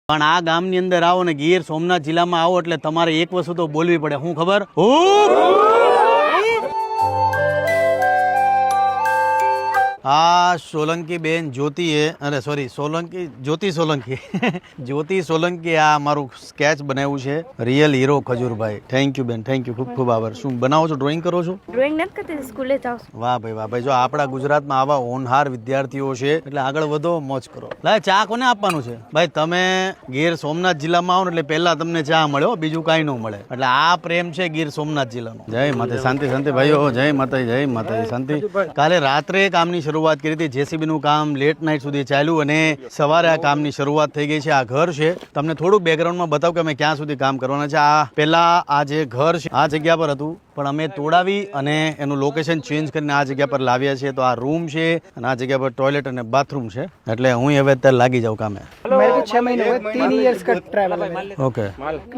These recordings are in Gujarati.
પણ આ ગામની અંદર આવો ને ગીર સોમનાથ જિલ્લામાં આવો એટલે તમારે એક વસ્તુ તો બોલવી પડે. શું ખબર? આ સોલંકી બેન જ્યોતિએ જ્યોતિ સોલંકી આ મારું સ્કેચ બનાવ્યું છે. Real hero Khajurbhai. Thank you બેન, થેન્ક યુ, ખૂબ ખૂબ આભાર. શું બનાવો છો? ડ્રોઈંગ કરો છો? ડ્રોઈંગ નથી કરતી, સ્કૂલે જાઉં છું. વાહ ભાઈ વાહ ભાઈ. જો આપણા ગુજરાતમાં આવા હોનહાર વિદ્યાર્થીઓ છે એટલે આગળ વધો, મોજ કરો. લાય ચા કોને આપવાનું છે ભાઈ? તમે ગીર સોમનાથ જિલ્લામાં આવો ને એટલે પહેલા તમને ચા મળે, બીજું કાંઈ ન મળે. એટલે આ પ્રેમ છે ગીર સોમનાથ જિલ્લાનો. જય માતા, શાંતિ શાંતિ ભાઈઓ, જય માતા, જય માતા, શાંતિ. કાલે રાત્રે કામની શરૂઆત કરી હતી. જેસીબી નું કામ લેટ નાઇટ સુધી ચાલ્યું અને સવારે આ કામની શરૂઆત થઈ ગઈ છે. આ ઘર છે, તમને થોડુંક બેકગ્રાઉન્ડમાં બતાવું કે અમે ક્યાં સુધી કામ કરવાના છે. આ પહેલા આ જે ઘર છે આ જગ્યા પર હતું, પણ અમે તોડાવી અને એનું લોકેશન ચેન્જ કરીને આ જગ્યા પર લાવ્યા છે. તો આ રૂમ છે અને આ જગ્યા પર ટોયલેટ અને બાથરૂમ છે. એટલે હું હવે અત્યારે લાગી જાઉં કામે. मेरे को 6 महीने हो गए, 3 इयर्स का ट्रैवल है। ओके,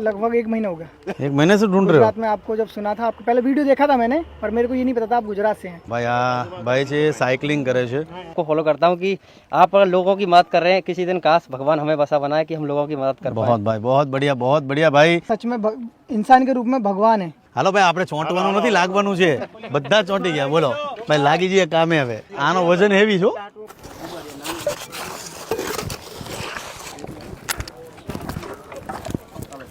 लगभग 1 महीना हो गया। 1 महीने से ढूंढ रहे हो? गुजरात में आपको जब सुना था, आपको पहले वीडियो देखा था मैंने, पर मेरे को ये नहीं पता था आप गुजरात से हैं। भाई આ ભાઈ છે સાયકલિંગ કરે છે. को फॉलो करता हूँ कि आप अगर लोगों की मदद कर रहे हैं, किसी दिन काश भगवान हमें वैसा बनाए कि हम लोगों की मदद कर पाए। बहुत भाई, बहुत बढ़िया भाई. सच में इंसान के रूप में भगवान है। હાલો ભાઈ, આપણે ચોંટવાનું નથી, લાગવાનું છે. બધા ચોંટી ગયા. બોલો ભાઈ, લાગી જઈએ કામે. હવે આનો વજન હેવી છો.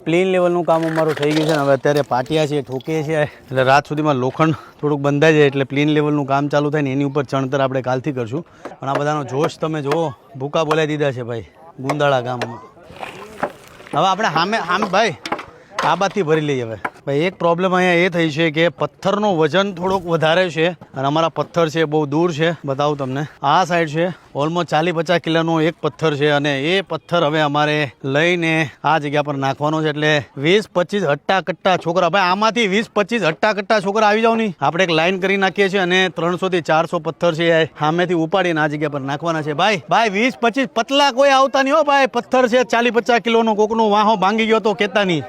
પ્લેન લેવલનું કામ અમારું થઈ ગયું છે ને હવે અત્યારે પાટિયા છે, ઠોકીએ છીએ એટલે રાત સુધીમાં લોખંડ થોડુંક બંધાઈ જાય એટલે પ્લેન લેવલનું કામ ચાલુ થાય ને એની ઉપર ચણતર આપણે કાલથી કરશું. પણ આ બધાનો જોશ તમે જુઓ, ભૂકા બોલાવી દીધા છે ભાઈ ગુંદાળા ગામમાં. હવે આપણે સામે ભાઈ આ બાજુથી ભરી લઈએ. હવે ભાઈ એક પ્રોબ્લેમ અહીંયા એ થઈ છે કે પથ્થરનો વજન થોડોક વધારે છે અને અમારા પથ્થર છે બહુ દૂર છે. બતાવું તમને, આ સાઈડ છે ઓલમોસ્ટ 40-50 કિલોનો એક પથ્થર છે અને એ પથ્થર હવે અમારે લઈને આ જગ્યા પર નાખવાનો છે. એટલે 20-25 હટ્ટા કટ્ટા છોકરા, ભાઈ આમાંથી 20-25 હટ્ટા કટ્ટા છોકરા આવી જાવ નહીં. આપણે એક લાઈન કરી નાખીએ છીએ અને 300 થી 400 પથ્થર છે એ સામેથી ઉપાડીને આ જગ્યા પર નાખવાના છે. ભાઈ 20-25 પતલા કોઈ આવતા નહીં હો ભાઈ. પથ્થર છે 40-50 કિલોનો, કોકનો વાહો ભાંગી ગયો તો કેતા નહીં.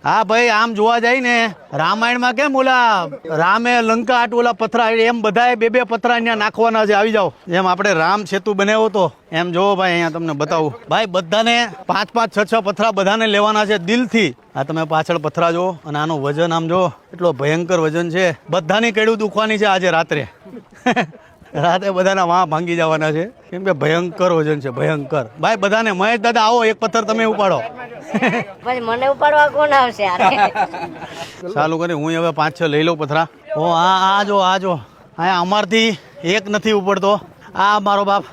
હા ભાઈ, આમ જોવા જાય ને રામાયણમાં કેમ ઓલા રામે લંકા આટ ઓલા પથરા, એમ બધાએ 2-2 પથરા અહીંયા નાખવાના છે. આવી જાઓ. જેમ આપણે રામ સેતુ બનાવ્યો તો એમ જોવો ભાઈ. અહીંયા તમને બતાવું ભાઈ, બધાને 5-5, 6-6 પથરા બધાને લેવાના છે દિલથી. આ તમે પાછળ પથરા જો અને આનો વજન આમ જો, એટલો ભયંકર વજન છે. બધાની કેડું દુખવાની છે આજે રાત્રે. રાતે બધાના વાં ભાંગી જવાના છે કેમ કે ભયંકર વજન છે, ભયંકર. ભાઈ બધાને, મહેશ દાદા આવો, એક પથ્થર તમે ઉપાડો. મને ઉપાડવા કોણ આવશે? ચાલુ કરી હું હવે 5-6 લઈ લઉં પથરા. ઓ આ જો અહીંયા અમારથી એક નથી ઉપડતો. આ મારો બાપ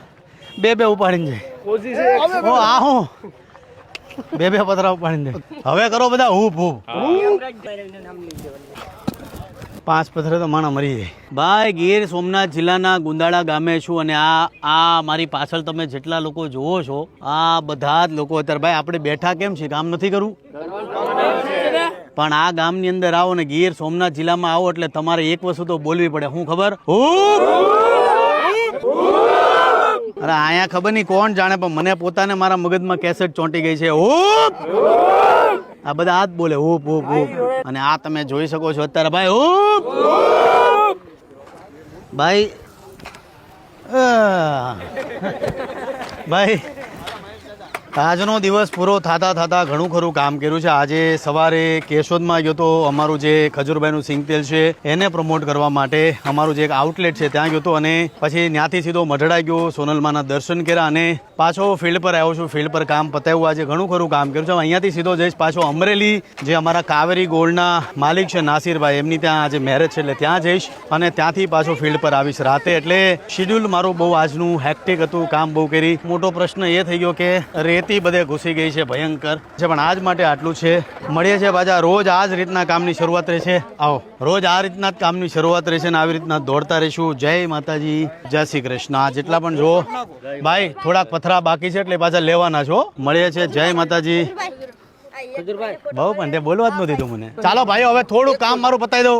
2-2 ઉપાડીને જાય. ઓ આ હું 2-2 પથરા ઉપાડીને જાય. હવે કરો બધા હૂપ. 5 પથ્થરે તો માણા મરી જાય. ભાઈ ગીર સોમનાથ જિલ્લાના ગુંદાળા ગામે છું અને આ મારી પાછળ તમે જેટલા લોકો જુઓ છો આ બધા જ લોકો અત્યારે ભાઈ આપણે બેઠા કેમ છે? કામ નથી કરવું? પણ આ ગામની અંદર આવો ને ગીર સોમનાથ જિલ્લામાં આવો એટલે તમારે એક વસ્તુ તો બોલવી પડે. શું ખબર? અરે અહીંયા ખબર નહીં કોણ જાણે, પણ મને પોતાને મારા મગજમાં કેસેટ ચોંટી ગઈ છે. આ બધા હાથ બોલે હૂપ હૂપ હૂપ. અને આ તમે જોઈ શકો છો અત્યારે ભાઈ હૂપ ભાઈ. ભાઈ આજનો દિવસ પૂરો થતા ઘણું ખરું કામ કર્યું છે. આજે સવારે કેશોદમાં ગયો તો, અમારું જે ખજૂરભાઈનું સિંગતેલ છે એને પ્રમોટ કરવા માટે અમારું જે એક આઉટલેટ છે ત્યાં ગયો તો અને પછી ત્યાંથી સીધો મઢડા ગયો, સોનલમાના દર્શન કર્યા અને પાછો ફિલ્ડ પર આવ્યો છું. ફિલ્ડ પર કામ પતાવ્યું. આજે ઘણું ખરું કામ કર્યું છે. અહીંયાથી સીધો જઈશ પાછો અમરેલી, જે અમારા કાવેરી ગોલ્ડના માલિક છે નાસિરભાઈ, એમની ત્યાં આજે મેરેજ છે એટલે ત્યાં જઈશ અને ત્યાંથી પાછો ફિલ્ડ પર આવીશ રાતે. એટલે શિડ્યુલ મારું બહુ આજનું હેક્ટિક હતું, કામ બહુ કરી. મોટો પ્રશ્ન એ થઈ ગયો કે રેતી બધે ઘૂસી ગઈ છે, ભયંકર છે. પણ આજ માટે આટલું છે. મળીએ છીએ પાછા રોજ આ જ રીતના કામની શરૂઆત રહેશે. આવો રોજ આ રીતના જ કામની શરૂઆત રહેશે ને આવી રીતના દોડતા રહીશું. જય માતાજી, જય શ્રી કૃષ્ણ. જેટલા પણ જો ભાઈ થોડાક પથરા બાકી છે એટલે પાછા લેવાના છો. મળીએ છીએ. જય માતાજી. બહુ પણ તે બોલવા જ નહોતી તું મને. ચાલો ભાઈ હવે થોડું કામ મારું પતાવી દઉં.